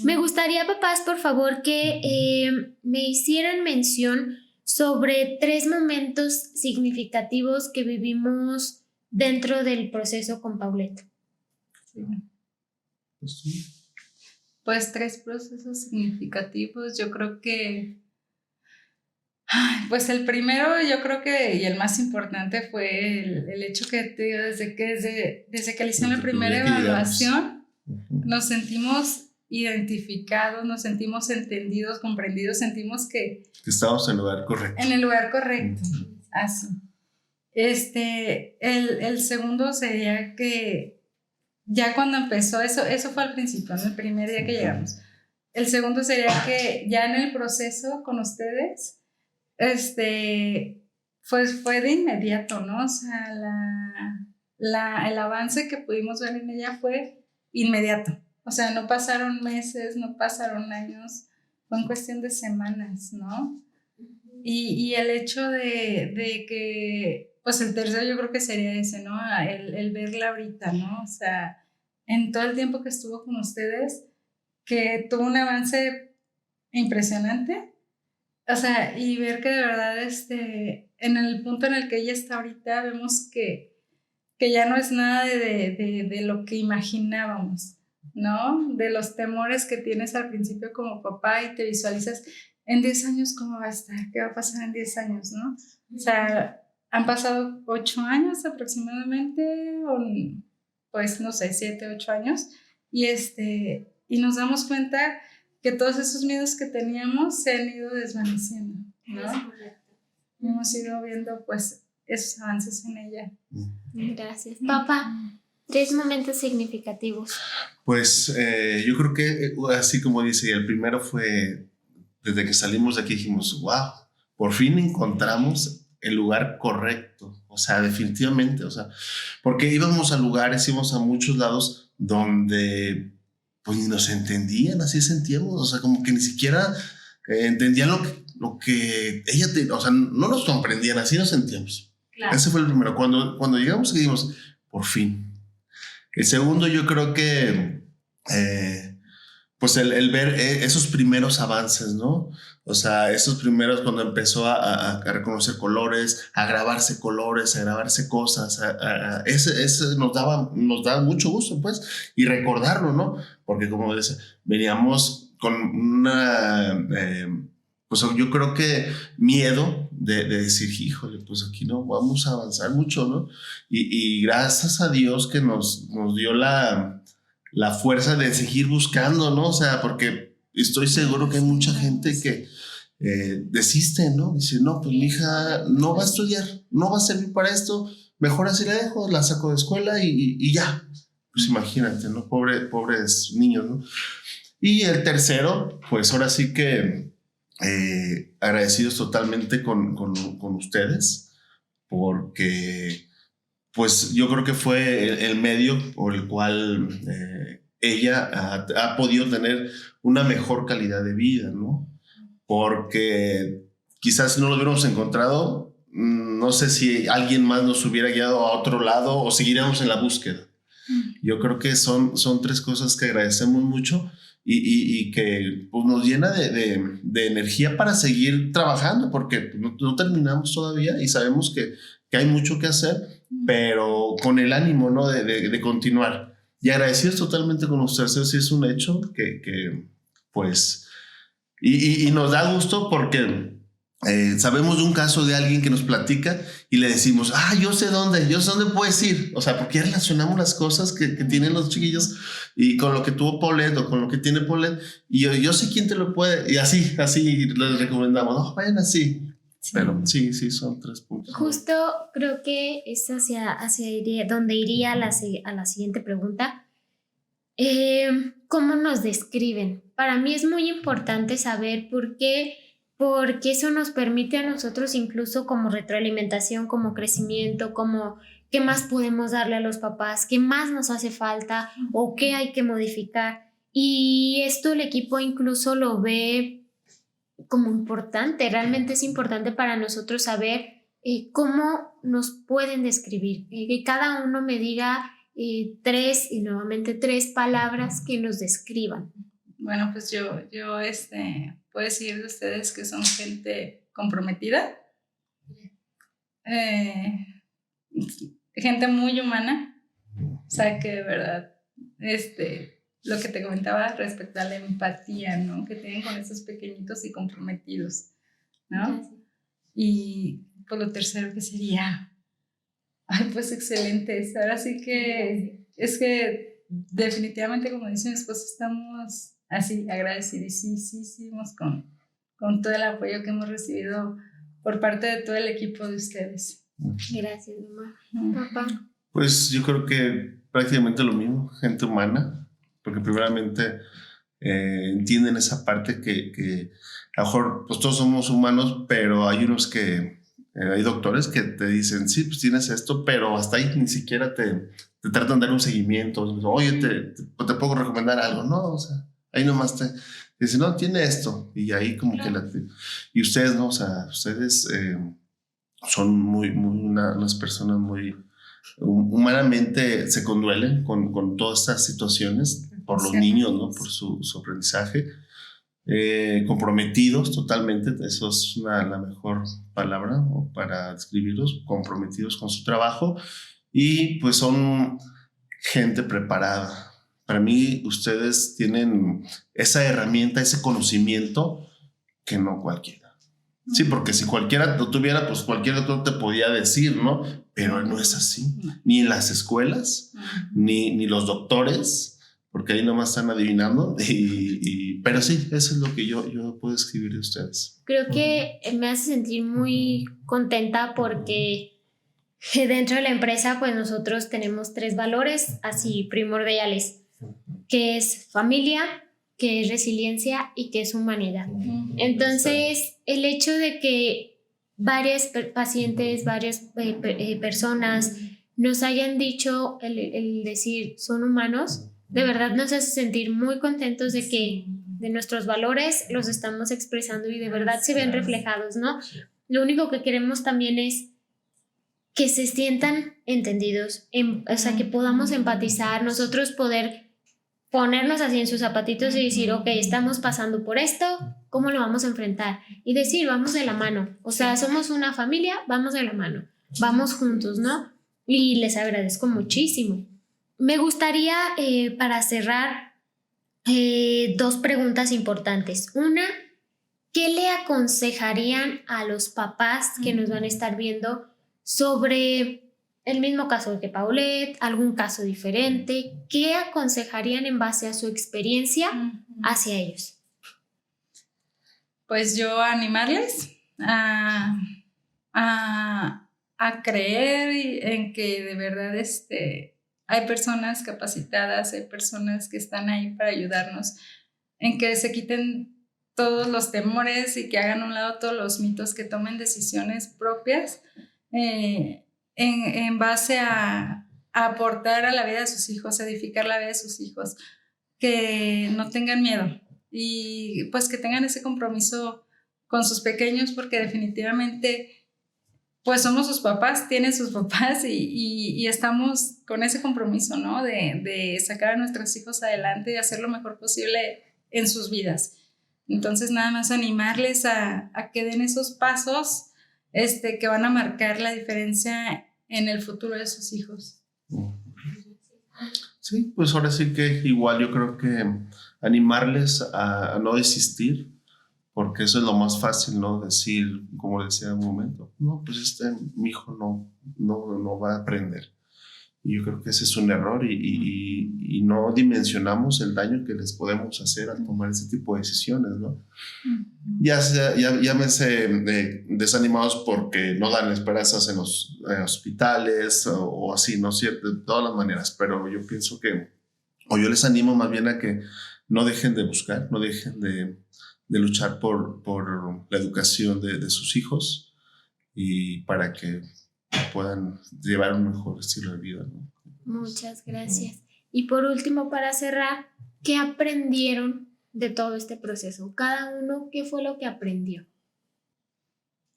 Me gustaría, papás, por favor, que me hicieran mención sobre 3 momentos significativos que vivimos dentro del proceso con Paulette. Pues 3 procesos significativos, yo creo que pues el primero, yo creo que, y el más importante fue el hecho que desde que le hicieron la primera evaluación, nos sentimos identificados, nos sentimos entendidos, comprendidos, sentimos que estábamos en el lugar correcto. En el lugar correcto, así. El segundo sería que ya cuando empezó, eso fue al principio, ¿no? El primer día que llegamos. El segundo sería que ya en el proceso con ustedes, pues fue de inmediato, ¿no? O sea, el avance que pudimos ver en ella fue inmediato. O sea, no pasaron meses, no pasaron años, fue en cuestión de semanas, ¿no? Y el hecho de que, pues el tercero yo creo que sería ese, ¿no? El verla ahorita, ¿no? O sea, en todo el tiempo que estuvo con ustedes, que tuvo un avance impresionante. O sea, y ver que de verdad, en el punto en el que ella está ahorita, vemos que ya no es nada de lo que imaginábamos, ¿no? De los temores que tienes al principio como papá y te visualizas en 10 años cómo va a estar, qué va a pasar en 10 años, ¿no? O sea, han pasado 8 años aproximadamente, o pues no sé, 7, 8 años, y nos damos cuenta que todos esos miedos que teníamos se han ido desvaneciendo, ¿no? Hemos ido viendo pues esos avances en ella. Gracias. Papá, 3 momentos significativos. Pues yo creo que así como dice, el primero fue desde que salimos de aquí dijimos, wow, por fin encontramos el lugar correcto. O sea, definitivamente, o sea, porque íbamos a lugares, íbamos a muchos lados donde pues ni nos entendían, así sentíamos, o sea, como que ni siquiera entendían lo que ella, o sea, no nos comprendían, así nos sentíamos. Claro. Ese fue el primero. Cuando llegamos y dijimos, por fin. El segundo, yo creo que pues el ver esos primeros avances, ¿no? O sea, esos primeros cuando empezó a reconocer colores, a grabarse cosas, ese nos daba mucho gusto, pues, y recordarlo, ¿no? Porque como dice, veníamos con una, pues yo creo que miedo de decir, híjole, pues aquí no vamos a avanzar mucho, ¿no? Y gracias a Dios que nos dio la fuerza de seguir buscando, ¿no? O sea, porque estoy seguro que hay mucha gente que desiste, ¿no? Dice, no, pues mi hija no va a estudiar, no va a servir para esto, mejor así la dejo, la saco de escuela y ya. Pues imagínate, ¿no? Pobres niños, ¿no? Y el tercero, pues ahora sí que agradecidos totalmente con ustedes, porque pues yo creo que fue el medio por el cual ella ha podido tener una mejor calidad de vida, ¿no? Porque quizás si no lo hubiéramos encontrado, no sé si alguien más nos hubiera guiado a otro lado o seguiríamos en la búsqueda. Yo creo que son 3 cosas que agradecemos mucho y que pues, nos llena de energía para seguir trabajando, porque no terminamos todavía y sabemos que hay mucho que hacer, pero con el ánimo, ¿no? de continuar. Y agradecidos totalmente con ustedes, sí es un hecho que pues... Y nos da gusto porque sabemos de un caso de alguien que nos platica y le decimos, yo sé dónde puedes ir. O sea, porque ya relacionamos las cosas que tienen los chiquillos y con lo que tuvo Paulette o con lo que tiene Paulette. Y yo sé quién te lo puede. Y así les recomendamos, no, vayan así. Sí. Pero sí, son 3 puntos. Justo creo que es hacia donde iría a la siguiente pregunta. ¿Cómo nos describen? Para mí es muy importante saber por qué, porque eso nos permite a nosotros incluso como retroalimentación, como crecimiento, como qué más podemos darle a los papás, qué más nos hace falta o qué hay que modificar. Y esto el equipo incluso lo ve como importante, realmente es importante para nosotros saber cómo nos pueden describir, que cada uno me diga 3 y nuevamente 3 palabras que nos describan. Bueno, pues yo puedo decir de ustedes que son gente comprometida, gente muy humana, o sea que de verdad, lo que te comentaba respecto a la empatía, ¿no? Que tienen con esos pequeñitos y comprometidos, ¿no? Sí. Y por lo tercero, ¿qué sería? Pues excelentes. Ahora sí que es que definitivamente, como dice mi esposo, estamos así agradecidísimos con todo el apoyo que hemos recibido por parte de todo el equipo de ustedes. Gracias, mamá. Papá. Pues yo creo que prácticamente lo mismo, gente humana, porque primeramente entienden esa parte que a lo mejor pues todos somos humanos, pero hay unos que, hay doctores que te dicen, sí, pues tienes esto, pero hasta ahí ni siquiera te tratan de dar un seguimiento. Oye, te puedo recomendar algo, ¿no? O sea, ahí nomás te dicen, no, tiene esto. Y ahí como que y ustedes, ¿no? O sea, ustedes son unas personas muy humanamente se conduelen con todas estas situaciones por los niños, ¿no? Por su aprendizaje. Comprometidos totalmente, eso es la mejor palabra para describirlos, comprometidos con su trabajo y pues son gente preparada. Para mí ustedes tienen esa herramienta, ese conocimiento que no cualquiera. Sí, porque si cualquiera lo tuviera, pues cualquier doctor te podía decir, ¿no? Pero no es así. Ni en las escuelas, ni los doctores, porque ahí nomás están adivinando. Pero sí, eso es lo que yo puedo escribir de ustedes. Creo que me hace sentir muy contenta porque dentro de la empresa, pues nosotros tenemos 3 valores así primordiales, que es familia, que es resiliencia y que es humanidad. Entonces, el hecho de que varias pacientes, varias personas nos hayan dicho el decir son humanos, de verdad nos hace sentir muy contentos de que de nuestros valores los estamos expresando y de verdad se ven reflejados, ¿no? Lo único que queremos también es que se sientan entendidos, o sea, que podamos empatizar, nosotros poder ponernos así en sus zapatitos y decir, ok, estamos pasando por esto, ¿cómo lo vamos a enfrentar? Y decir, vamos de la mano, o sea, somos una familia, vamos de la mano, vamos juntos, ¿no? Y les agradezco muchísimo. Me gustaría, para cerrar, 2 preguntas importantes. Una, ¿qué le aconsejarían a los papás que nos van a estar viendo sobre el mismo caso que Paulette, algún caso diferente? ¿Qué aconsejarían en base a su experiencia hacia ellos? Pues yo animarles a creer en que de verdad hay personas capacitadas, hay personas que están ahí para ayudarnos, en que se quiten todos los temores y que hagan a un lado todos los mitos, que tomen decisiones propias en base a aportar a la vida de sus hijos, a edificar la vida de sus hijos, que no tengan miedo y pues que tengan ese compromiso con sus pequeños, porque definitivamente pues somos sus papás, tienen sus papás y estamos con ese compromiso, ¿no? De sacar a nuestros hijos adelante y hacer lo mejor posible en sus vidas. Entonces nada más animarles a que den esos pasos que van a marcar la diferencia en el futuro de sus hijos. Sí, pues ahora sí que igual yo creo que animarles a no desistir, porque eso es lo más fácil, ¿no? Decir, como decía en un momento, no, pues mi hijo no va a aprender. Y yo creo que ese es un error y no dimensionamos el daño que les podemos hacer al tomar ese tipo de decisiones, ¿no? Llámense desanimados porque no dan esperanzas en los hospitales o así, ¿no? Cierto, de todas las maneras, pero yo pienso o yo les animo más bien a que no dejen de buscar, no dejen de luchar por la educación de sus hijos y para que puedan llevar un mejor estilo de vida, ¿no? Muchas gracias. Y por último, para cerrar, ¿qué aprendieron de todo este proceso? Cada uno, ¿qué fue lo que aprendió?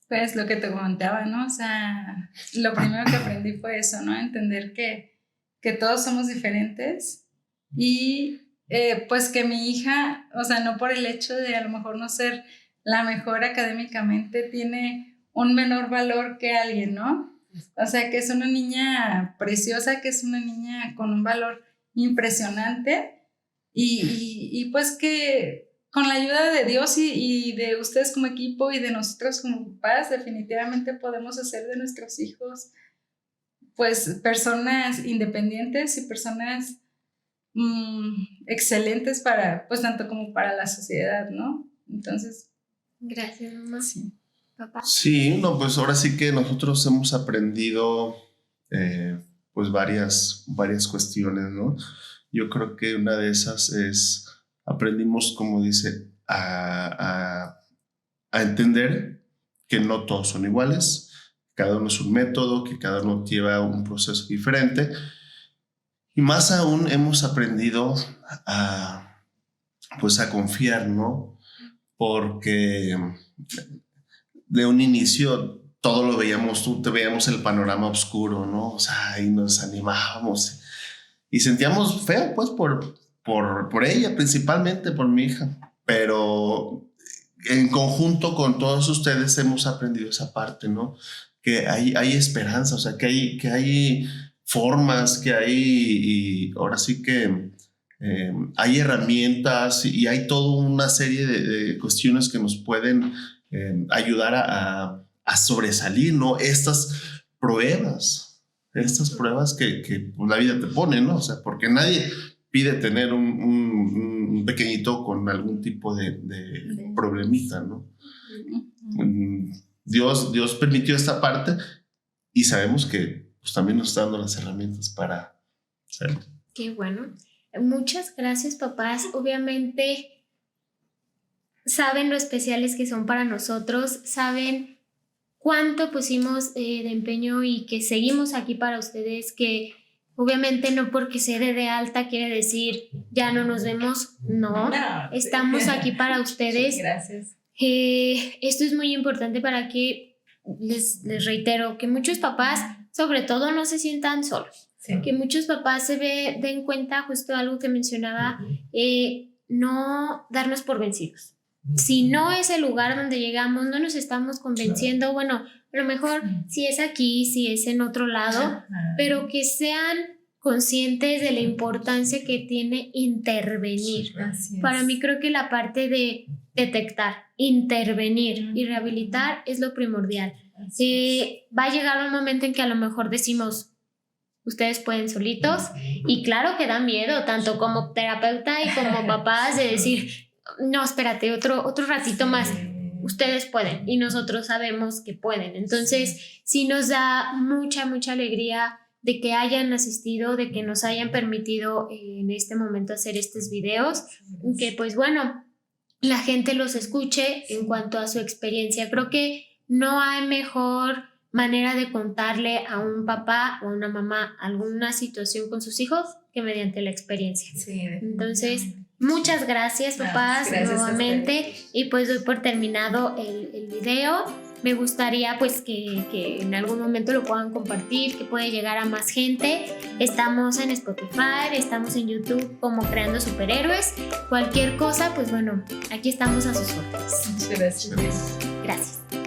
Pues lo que te comentaba, ¿no? O sea, lo primero que aprendí fue eso, ¿no? Entender que todos somos diferentes y pues que mi hija, o sea, no por el hecho de a lo mejor no ser la mejor académicamente, tiene un menor valor que alguien, ¿no? O sea, que es una niña preciosa, que es una niña con un valor impresionante y pues que con la ayuda de Dios y de ustedes como equipo y de nosotros como papás, definitivamente podemos hacer de nuestros hijos pues personas independientes y personas excelentes para, pues tanto como para la sociedad, ¿no? Entonces. Gracias, mamá. Sí. papá. Sí, no, pues ahora sí que nosotros hemos aprendido pues varias cuestiones, ¿no? Yo creo que una de esas es, aprendimos, como dice, a entender que no todos son iguales, cada uno es un método, que cada uno lleva un proceso diferente, y más aún hemos aprendido pues a confiar, ¿no? Porque de un inicio todo lo veíamos, veíamos el panorama oscuro, ¿no? O sea, y nos animábamos y sentíamos feo, pues, por ella, principalmente por mi hija, pero en conjunto con todos ustedes hemos aprendido esa parte, ¿no? Que hay esperanza, o sea, que hay formas, que hay, y ahora sí que hay herramientas y hay toda una serie de cuestiones que nos pueden ayudar a sobresalir, ¿no? Estas pruebas que la vida te pone, ¿no? O sea, porque nadie pide tener un pequeñito con algún tipo de problemita, ¿no? Dios permitió esta parte y sabemos que pues, también nos está dando las herramientas para hacerlo. Qué bueno. Muchas gracias, papás. Obviamente saben lo especiales que son para nosotros, saben cuánto pusimos de empeño y que seguimos aquí para ustedes, que obviamente no porque se dé de alta quiere decir ya no nos vemos, no, estamos aquí para ustedes. Gracias. Esto es muy importante para que, les reitero, que muchos papás sobre todo no se sientan solos, sí. Que muchos papás den cuenta justo algo que mencionaba, no darnos por vencidos. Si no es el lugar donde llegamos, no nos estamos convenciendo, bueno, a lo mejor si es aquí, si es en otro lado, pero que sean conscientes de la importancia que tiene intervenir. Para mí creo que la parte de detectar, intervenir y rehabilitar es lo primordial. Va a llegar un momento en que a lo mejor decimos, ustedes pueden solitos, y claro que da miedo, tanto como terapeuta y como papás, de decir, no, espérate, otro ratito más, ustedes pueden, y nosotros sabemos que pueden. Entonces sí nos da mucha alegría de que hayan asistido, de que nos hayan permitido en este momento hacer estos videos, que pues bueno, la gente los escuche en cuanto a su experiencia. Creo que no hay mejor manera de contarle a un papá o a una mamá alguna situación con sus hijos que mediante la experiencia. Sí, entonces, muchas gracias, papás, nuevamente, y pues doy por terminado el video. Me gustaría pues que en algún momento lo puedan compartir, que pueda llegar a más gente. Estamos en Spotify, estamos en YouTube como Creando Superhéroes. Cualquier cosa, pues bueno, aquí estamos a sus órdenes. Muchas gracias. Gracias.